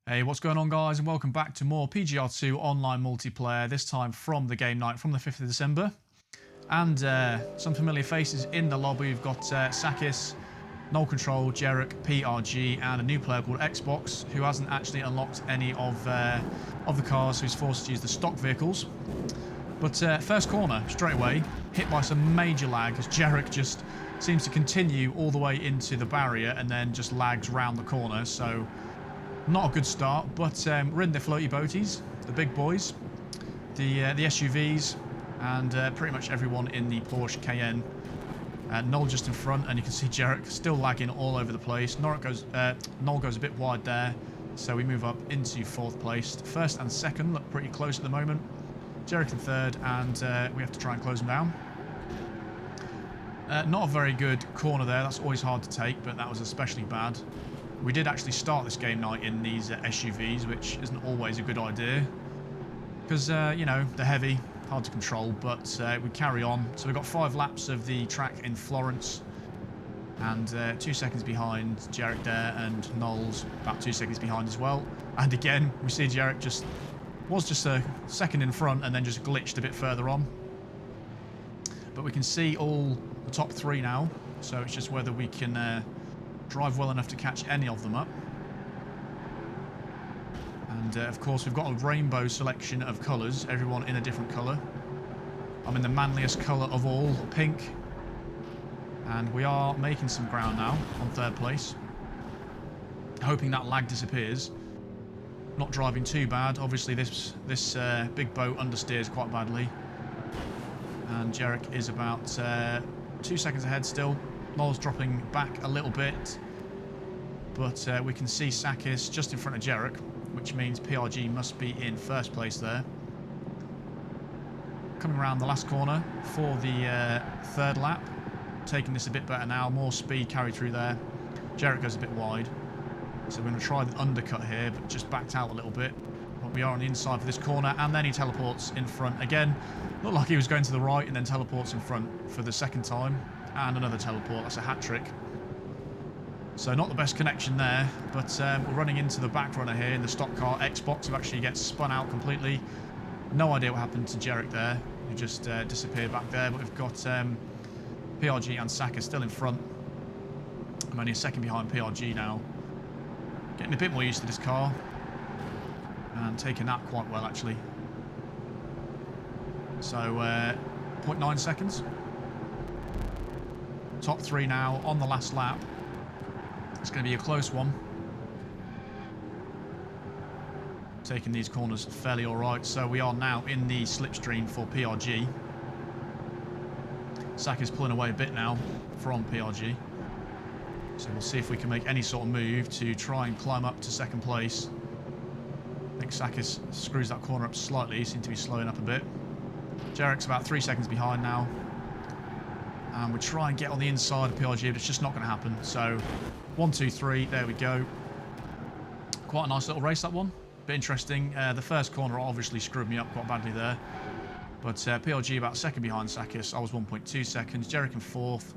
Hey, what's going on, guys, and welcome back to more PGR2 online multiplayer, this time from the game night from the 5th of December. And some familiar faces in the lobby. We've got Sakis, Null Control, Jarek, PRG, and a new player called Xbox, who hasn't actually unlocked any of the cars, so he's forced to use the stock vehicles. But first corner, straight away, hit by some major lag, as Jarek just seems to continue all the way into the barrier and then just lags round the corner, so not a good start. But we're in the floaty boaties, the big boys, the SUVs, and pretty much everyone in the Porsche Cayenne. Null just in front, and you can see Jarek still lagging all over the place. Null goes a bit wide there, so we move up into 4th place. First and second look pretty close at the moment. Jarek in 3rd, and we have to try and close them down. Not a very good corner there. That's always hard to take, but that was especially bad. We did actually start this game night in these SUVs, which isn't always a good idea because, you know, they're heavy, hard to control, but we carry on. So we've got 5 laps of the track in Florence, and 2 seconds behind Jarek there, and Null's about 2 seconds behind as well. And again, we see Jarek was just a second in front and then just glitched a bit further on. But we can see all the top 3 now, so it's just whether we can drive well enough to catch any of them up. And of course we've got a rainbow selection of colours, everyone in a different colour. I'm in the manliest colour of all, pink. And we are making some ground now on 3rd place, hoping that lag disappears. Not driving too bad. Obviously this big boat understeers quite badly, and Jarek is about 2 seconds ahead still. Noel's dropping back a little bit, but we can see Sakis just in front of Jarek, which means PRG must be in 1st place there. Coming around the last corner for the 3rd lap, taking this a bit better now, more speed carried through there. Jarek goes a bit wide, so we're going to try the undercut here, but just backed out a little bit. But we are on the inside for this corner, and then he teleports in front again. Looked like he was going to the right and then teleports in front for the 2nd time. And another teleport. That's a hat trick. So not the best connection there, but we're running into the back runner here in the stock car. Xbox, who actually gets spun out completely. No idea what happened to Jarek there, who just disappeared back there. But we've got PRG and Saka still in front. I'm only a second behind PRG now. Getting a bit more used to this car, and taking that quite well actually. So 0.9 seconds. Top 3 now on the last lap. It's going to be a close one. Taking these corners fairly alright. So we are now in the slipstream for PRG. Saka's pulling away a bit now from PRG. So we'll see if we can make any sort of move to try and climb up to 2nd place. I think Sakis screws that corner up slightly. He seems to be slowing up a bit. Jarek's about 3 seconds behind now. And we try and get on the inside of PRG, but it's just not going to happen. So 1, 2, 3, there we go. Quite a nice little race, that one. Bit interesting. The first corner obviously screwed me up quite badly there. But PRG about 2nd behind Sakis. I was 1.2 seconds. Jarek in 4th.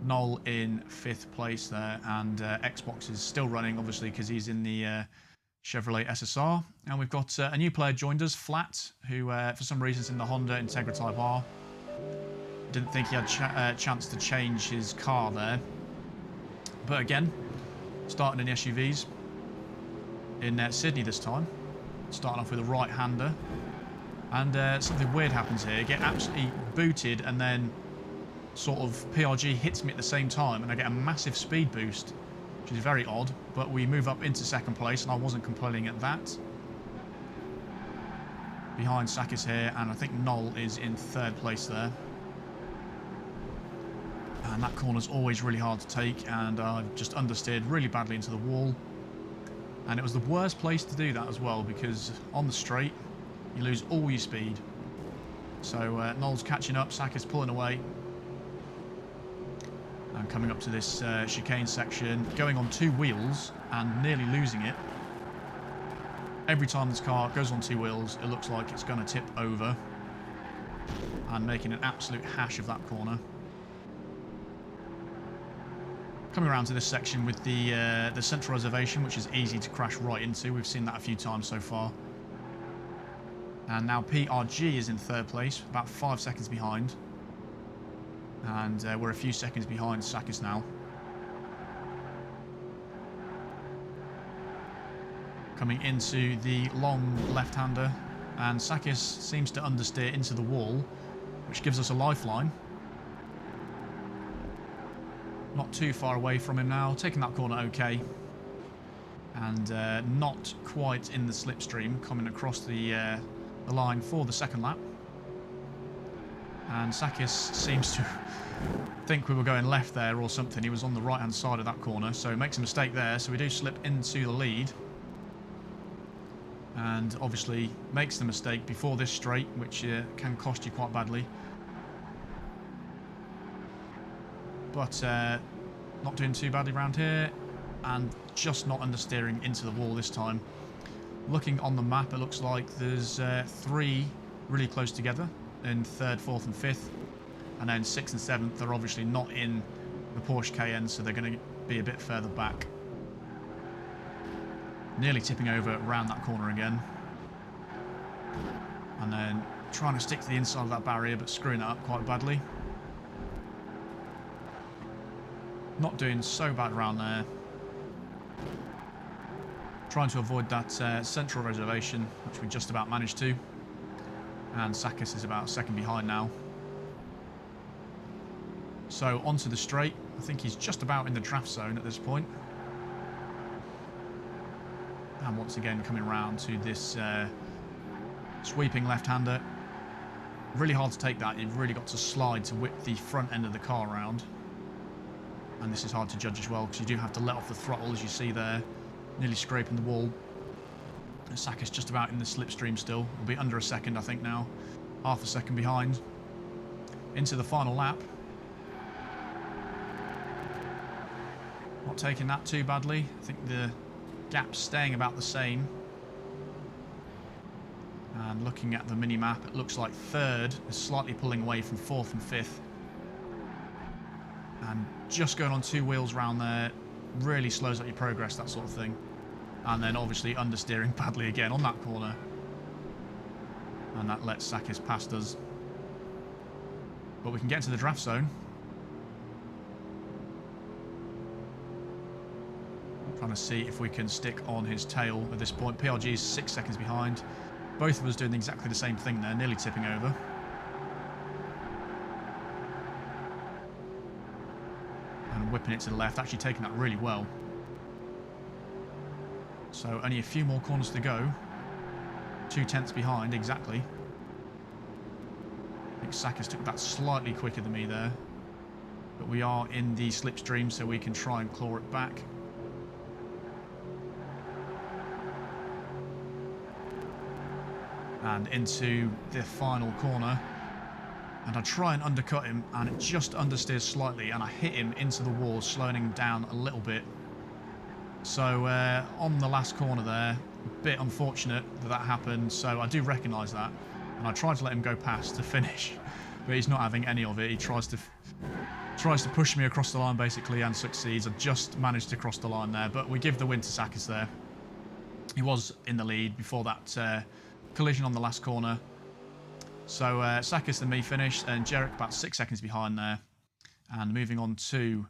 Null in 5th place there. And Xbox is still running, obviously, because he's in the Chevrolet SSR. And we've got a new player joined us, Flat, who for some reason is in the Honda Integra Type R. Didn't think he had a chance to change his car there. But again, starting in the SUVs in Sydney this time. Starting off with a right-hander. And something weird happens here. Get absolutely booted, and then sort of PRG hits me at the same time, and I get a massive speed boost, which is very odd. But we move up into 2nd place, and I wasn't complaining at that. Behind Sakis here, and I think Null is in 3rd place there. And that corner's always really hard to take, and I've just understeered really badly into the wall. And it was the worst place to do that as well, because on the straight, you lose all your speed. So Null's catching up, Saka's pulling away. And coming up to this chicane section, going on 2 wheels and nearly losing it. Every time this car goes on 2 wheels, it looks like it's going to tip over. And making an absolute hash of that corner. Coming around to this section with the central reservation, which is easy to crash right into. We've seen that a few times so far. And now PRG is in third place, about 5 seconds behind. And we're a few seconds behind Sakis now. Coming into the long left-hander, and Sakis seems to understeer into the wall, which gives us a lifeline. Not too far away from him now, taking that corner okay. And not quite in the slipstream, coming across the line for the second lap. And Sakis seems to think we were going left there or something. He was on the right-hand side of that corner, so he makes a mistake there. So we do slip into the lead. And obviously makes the mistake before this straight, which can cost you quite badly. But not doing too badly around here, and just not understeering into the wall this time. Looking on the map, it looks like there's 3 really close together in 3rd, 4th and 5th, and then 6th and 7th are obviously not in the Porsche Cayenne, so they're going to be a bit further back. Nearly tipping over around that corner again, and then trying to stick to the inside of that barrier but screwing it up quite badly. Not doing so bad around there. Trying to avoid that central reservation, which we just about managed to. And Sakis is about a second behind now. So onto the straight. I think he's just about in the draft zone at this point. And once again coming around to this sweeping left-hander. Really hard to take that. You've really got to slide to whip the front end of the car around. And this is hard to judge as well, because you do have to let off the throttle, as you see there. Nearly scraping the wall. Sakis just about in the slipstream still. Will be under a second, I think, now. Half a second behind. Into the final lap. Not taking that too badly. I think the gap's staying about the same. And looking at the mini-map, it looks like 3rd is slightly pulling away from 4th and 5th. And just going on 2 wheels round there really slows up your progress, that sort of thing. And then obviously understeering badly again on that corner. And that lets Sakis past us. But we can get into the draft zone. Trying to see if we can stick on his tail at this point. PRG is 6 seconds behind. Both of us doing exactly the same thing there, nearly tipping over. And whipping it to the left, actually taking that really well. So only a few more corners to go. 2/10 behind, exactly. I think Sakis took that slightly quicker than me there. But we are in the slipstream, so we can try and claw it back. And into the final corner. And I try and undercut him, and it just understeers slightly, and I hit him into the wall, slowing him down a little bit. So on the last corner there, a bit unfortunate that that happened, so I do recognise that. And I tried to let him go past to finish, but he's not having any of it. He tries to push me across the line, basically, and succeeds. I just managed to cross the line there, but we give the win to Sakis there. He was in the lead before that collision on the last corner. So Sakis and me finished, and Jarek about 6 seconds behind there. And moving on to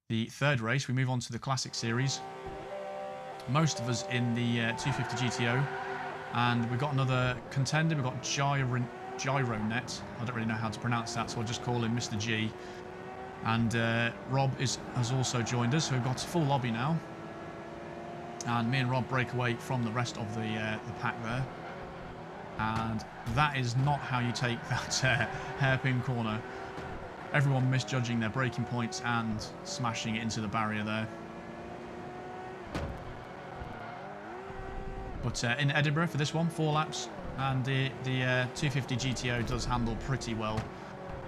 the 3rd race, we move on to the Classic Series. Most of us in the 250 GTO, and we've got another contender. We've got Gyronet. I don't really know how to pronounce that, so I'll just call him Mr. G. And Rob has also joined us, so we've got a full lobby now. And me and Rob break away from the rest of the pack there. And that is not how you take that hairpin corner. Everyone misjudging their braking points and smashing it into the barrier there. But in Edinburgh for this one, 4 laps, and the 250 GTO does handle pretty well.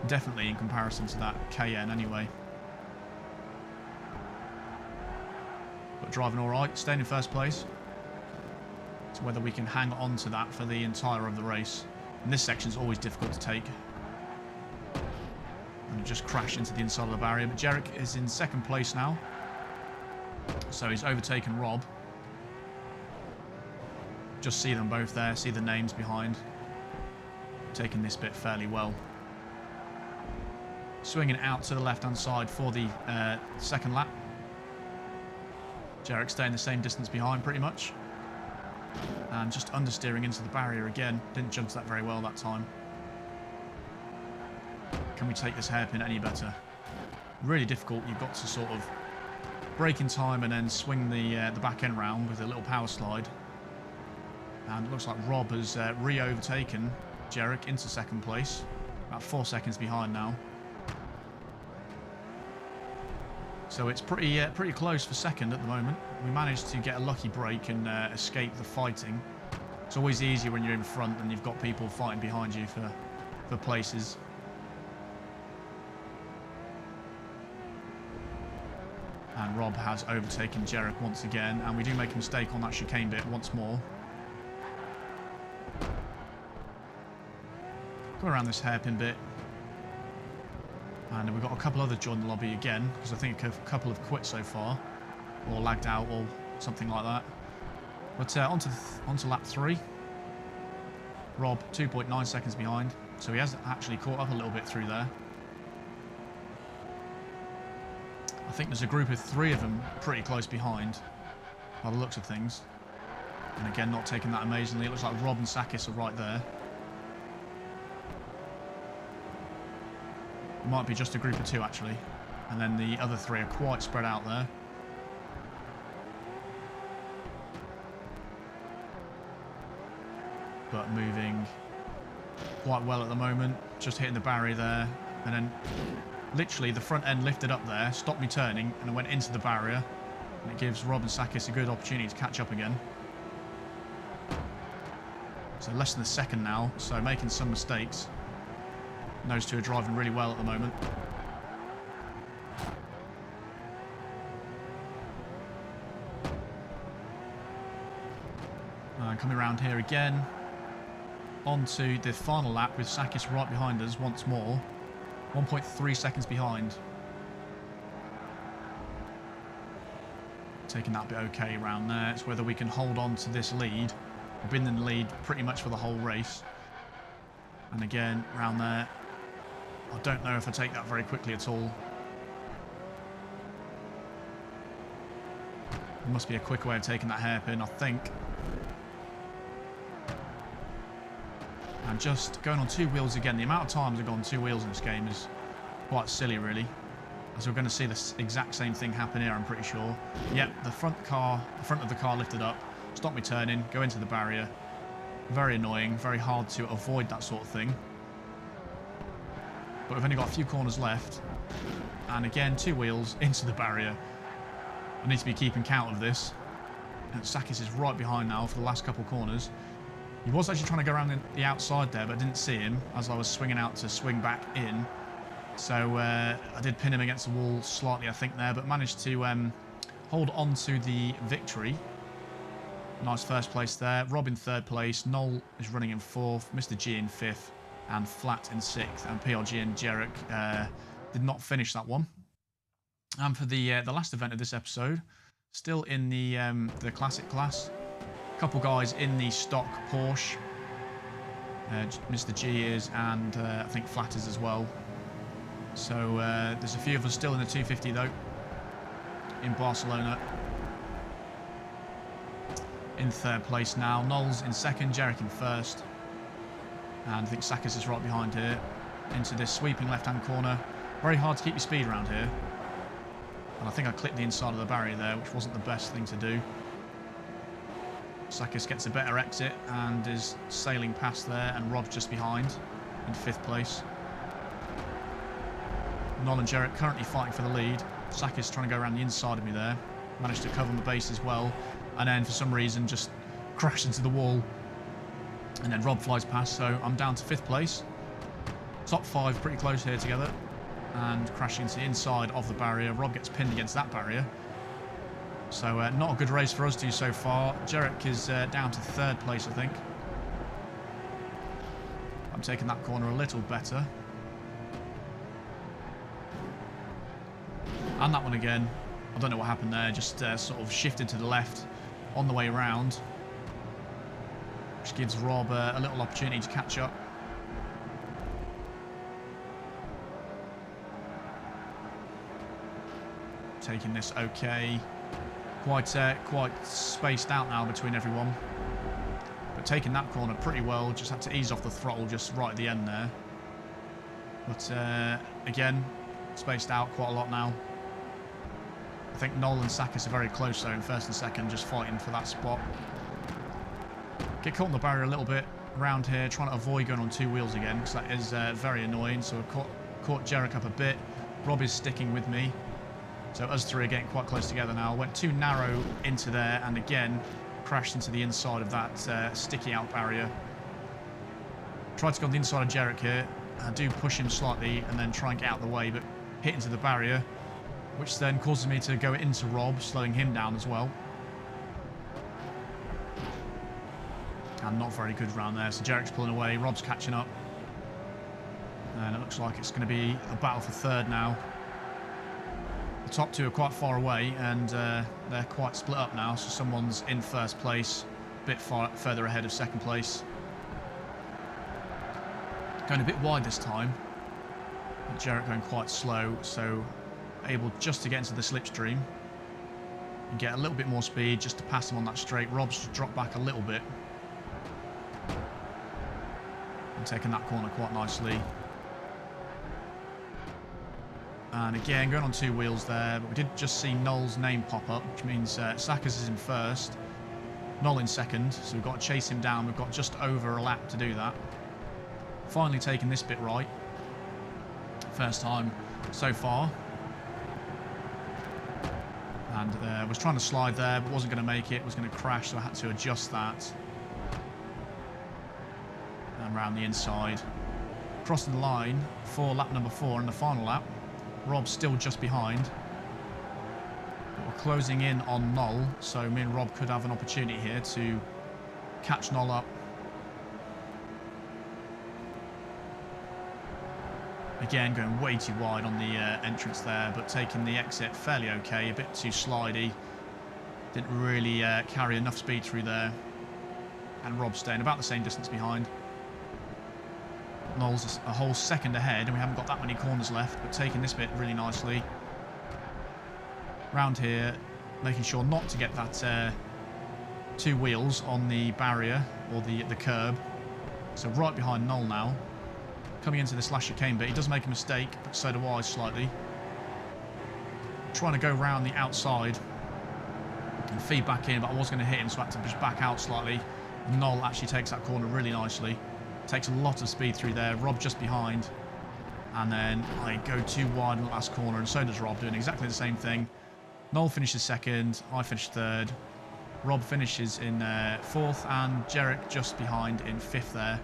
Definitely in comparison to that Cayenne anyway. But driving alright, staying in 1st place. So whether we can hang on to that for the entire of the race. And this section's always difficult to take. And just crashed into the inside of the barrier. But Jarek is in second place now. So he's overtaken Rob. Just see them both there, see the names behind. Taking this bit fairly well. Swinging out to the left-hand side for the second lap. Jarek staying the same distance behind, pretty much. And just understeering into the barrier again. Didn't judge that very well that time. Can we take this hairpin any better? Really difficult. You've got to sort of brake in time and then swing the back end round with a little power slide. And it looks like Rob has re-overtaken Jarek into second place. About 4 seconds behind now. So it's pretty close for second at the moment. We managed to get a lucky break and escape the fighting. It's always easier when you're in front and you've got people fighting behind you for places. And Rob has overtaken Jarek once again, and we do make a mistake on that chicane bit once more. Go around this hairpin bit. And we've got a couple others join the lobby again, because I think a couple have quit so far, or lagged out, or something like that. But onto lap 3. Rob 2.9 seconds behind, so he has actually caught up a little bit through there. I think there's a group of 3 of them pretty close behind, by the looks of things. And again, not taking that amazingly. It looks like Rob and Sakis are right there. Might be just a group of 2 actually, and then the other 3 are quite spread out there. But moving quite well at the moment, just hitting the barrier there, and then literally the front end lifted up there, stopped me turning, and I went into the barrier, and it gives Rob and Sakis a good opportunity to catch up again. So less than a second now, so making some mistakes. Those 2 are driving really well at the moment. Coming around here again. Onto the final lap with Sakis right behind us once more. 1.3 seconds behind. Taking that bit okay around there. It's whether we can hold on to this lead. We've been in the lead pretty much for the whole race. And again, around there. I don't know if I take that very quickly at all. There must be a quicker way of taking that hairpin, I think. And just going on 2 wheels again. The amount of times I've gone 2 wheels in this game is quite silly, really. As we're going to see the exact same thing happen here, I'm pretty sure. Yep, the front of the car lifted up, stopped me turning, go into the barrier. Very annoying, very hard to avoid that sort of thing. But we've only got a few corners left. And again, 2 wheels into the barrier. I need to be keeping count of this. And Sakis is right behind now for the last couple corners. He was actually trying to go around the outside there, but I didn't see him as I was swinging out to swing back in. So I did pin him against the wall slightly, I think, there, but managed to hold on to the victory. Nice first place there. Rob in 3rd place. Noel is running in 4th. Mr. G in 5th. And Flat in 6th, and PRG and Jarek did not finish that one. And for the last event of this episode, still in the classic class, a couple guys in the stock Porsche. Mr. G is, and I think Flat is as well. So there's a few of us still in the 250 though, in Barcelona. In 3rd place now, Noel's in 2nd, Jarek in 1st. And I think Sakis is right behind here. Into this sweeping left-hand corner. Very hard to keep your speed around here. And I think I clipped the inside of the barrier there, which wasn't the best thing to do. Sakis gets a better exit and is sailing past there, and Rob's just behind in 5th place. Noel and Jarek currently fighting for the lead. Sakis trying to go around the inside of me there. Managed to cover my base as well. And then for some reason just crashed into the wall. And then Rob flies past, so I'm down to 5th place. Top 5 pretty close here together. And crashing into the inside of the barrier. Rob gets pinned against that barrier. So not a good race for us two so far. Jarek is down to 3rd place, I think. I'm taking that corner a little better. And that one again. I don't know what happened there. Just sort of shifted to the left on the way around. Which gives Rob a little opportunity to catch up. Taking this okay. Quite spaced out now between everyone. But taking that corner pretty well. Just had to ease off the throttle just right at the end there. But again, spaced out quite a lot now. I think Noel and Sakis are very close though in first and second, just fighting for that spot. Get caught in the barrier a little bit around here, trying to avoid going on two wheels again, because that is very annoying. So I've caught Jarek up a bit. Rob is sticking with me. So us three are getting quite close together now. Went too narrow into there and again crashed into the inside of that sticky out barrier. Tried to go on the inside of Jarek here. I do push him slightly and then try and get out of the way, but hit into the barrier, which then causes me to go into Rob, slowing him down as well. And not very good round there. So Jarek's pulling away, Rob's catching up. And it looks like it's going to be a battle for third now. The top two are quite far away and they're quite split up now. So someone's in first place, a bit further ahead of second place. Going a bit wide this time. But Jarek going quite slow, so able just to get into the slipstream and get a little bit more speed just to pass him on that straight. Rob's just dropped back a little bit and taking that corner quite nicely. And again, going on two wheels there, but we did just see Noel's name pop up, which means Sakis is in first, Noel in second, so we've got to chase him down. We've got just over a lap to do that. Finally taking this bit right. First time so far. And was trying to slide there, but wasn't going to make it, was going to crash, so I had to adjust that. And around the inside. Crossing the line for lap number 4 in the final lap. Rob's still just behind. But we're closing in on Noel, so me and Rob could have an opportunity here to catch Noel up. Again, going way too wide on the entrance there, but taking the exit fairly okay. A bit too slidey. Didn't really carry enough speed through there. And Rob's staying about the same distance behind. Noel's a whole second ahead, and we haven't got that many corners left, but taking this bit really nicely. Round here, making sure not to get that two wheels on the barrier or the curb. So right behind Noel now. Coming into this last chicane bit, he does make a mistake, but so do I slightly. Trying to go round the outside and feed back in, but I was going to hit him, so I had to just back out slightly. Noel actually takes that corner really nicely. Takes a lot of speed through there. Rob just behind. And then I go too wide in the last corner, and so does Rob, doing exactly the same thing. Noel finishes second, I finish third. Rob finishes in fourth, and Jarek just behind in fifth there.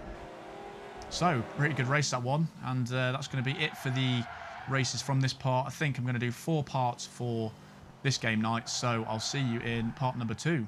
So, pretty good race that one, and that's going to be it for the races from this part. I think I'm going to do 4 parts for this game night, so I'll see you in part number 2.